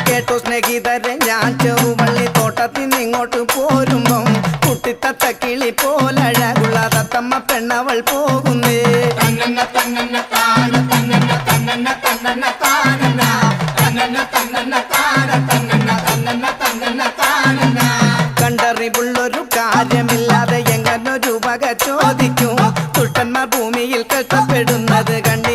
കേട്ടോ സ്നേഹിതരെ ഞാൻ ചെറുവള്ളി തോട്ടത്തിൽ നിന്നിങ്ങോട്ട് പോരുമ്പം കുട്ടിത്തത്ത കിളി പോലഴകുള്ള തത്തമ്മ പെണ്ണവൾ പോകുന്നേ. കണ്ടറിവുള്ളൊരു കാര്യമില്ലാതെ എങ്ങനൊരു വക ചോദിക്കും. കുട്ടന്മാർ ഭൂമിയിൽ കഷ്ടപ്പെടുന്നത് കണ്ട